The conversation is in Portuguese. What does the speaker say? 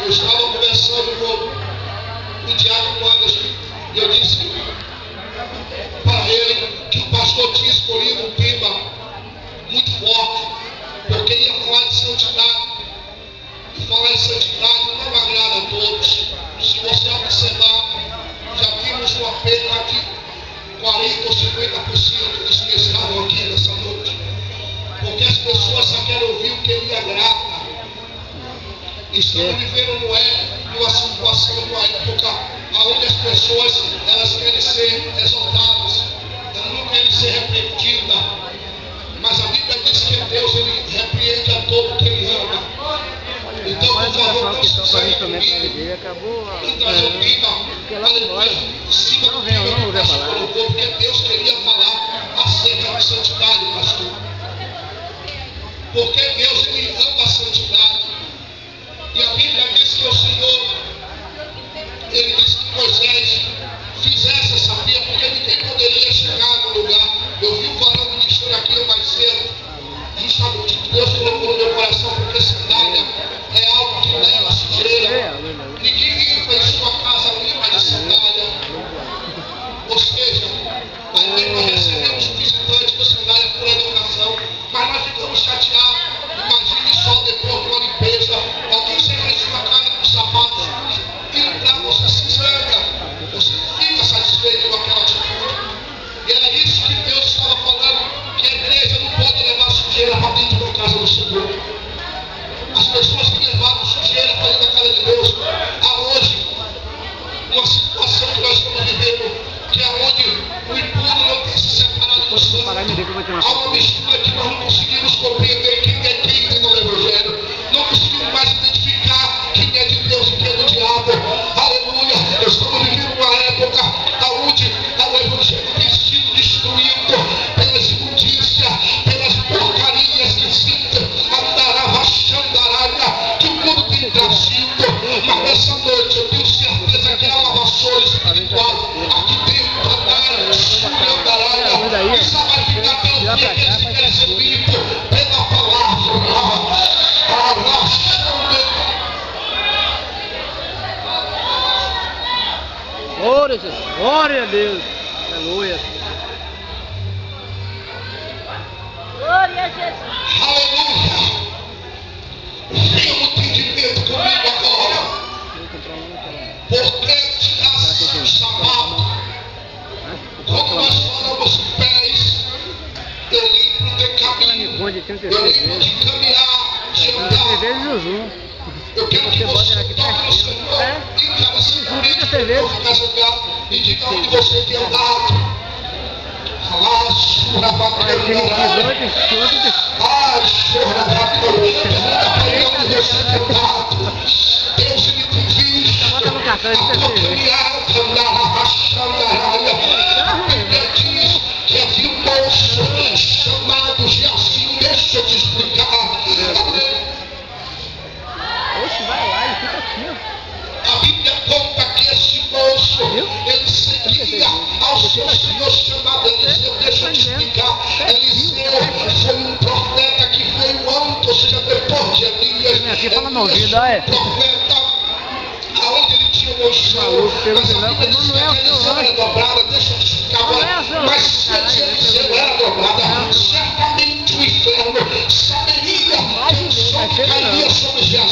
Eu estava conversando com o Diácono Anderson e eu disse para ele que o pastor tinha escolhido um tema muito forte, porque ia falar de santidade. E falar em santidade não agrada a todos. Se você observar, já vimos uma perda de 40 ou 50% dos que estavam aqui nessa noite. Porque as pessoas só querem ouvir o que lhe agrada. Estamos vivendo numa situação, numa época onde as pessoas elas querem ser exaltadas, elas não querem ser repreendidas. Mas a Bíblia diz que Deus ele repreende a todo que ele ama. Então, por favor, não se saia comigo e trazer o clima, aleluia, em cima do clima que o pastor colocou, porque Deus queria falar acerca da santidade, pastor. Porque Deus ele ama a santidade. E a Bíblia diz que o Senhor, ele disse que Moisés fizesse, sabia, porque ninguém poderia chegar no lugar. Eu vi o varão ministrando aqui mais cedo, justamente o que Deus colocou no meu coração, porque sandália é algo que leva sujeira. Ninguém entra em sua casa limpa de sandália. Ou seja, aí nós recebemos um visitante com sandália por educação, mas nós ficamos chateados. Imagine só depois de uma limpeza, alguém chega em sua casa com sapatos e entrar, você se estranha, você fica satisfeito com aquela atitude. E era isso que Deus estava falando, que a igreja não pode levar sujeira para dentro da casa do Senhor. As pessoas que levaram sujeira para dentro da casa de Deus, há hoje uma situação que nós estamos vivendo, que é onde o impuro não tem se separado do santo. Há uma mistura que nós não conseguimos compreender quem é quem dentro do Evangelho. Não conseguimos mais identificar quem é de Deus e quem é do diabo. Aleluia! Nós estamos vivendo uma época onde o Evangelho tem sido destruído pelas imundícias, pelas porcarias que sintam andará, xandaralha, que o mundo tem trazido. Mas nessa noite eu tenho certeza que há uma vassoura espiritual aqui dentro da xandaralha. E só vai ficar pelo dia que eles querem ser limpo pela palavra. Glória a Deus. Aleluia. Glória a Jesus. Aleluia. Venha no entendimento comigo agora. Porque tirasse o sapato, quando nós falamos pés, eu lembro de caminho, eu lembro de caminhar, de andar. Eu quero que você toque no Senhor, encarecidamente por casa dela, e diga onde você tem andado. Deus me convida a caminhar, andar, a Bíblia diz que havia um moço chamado Jacinto. Deixa eu te explicar. Oxe, vai lá e fica aqui, ó. A Bíblia conta que esse moço, ele seguia ao seu Senhor chamado Eliseu. Deixa eu te explicar. Eliseu foi um profeta que veio antes, ou seja, depois de Elias. Aqui fala no ouvido, é. Profeta, aonde ele tinha uma unção. Mas a Bíblia diz que a Eliseu era dobrada. Deixa eu te explicar agora. Mas se Eliseu era dobrada, certamente o inferno saberia que o som cairia sobre Israel.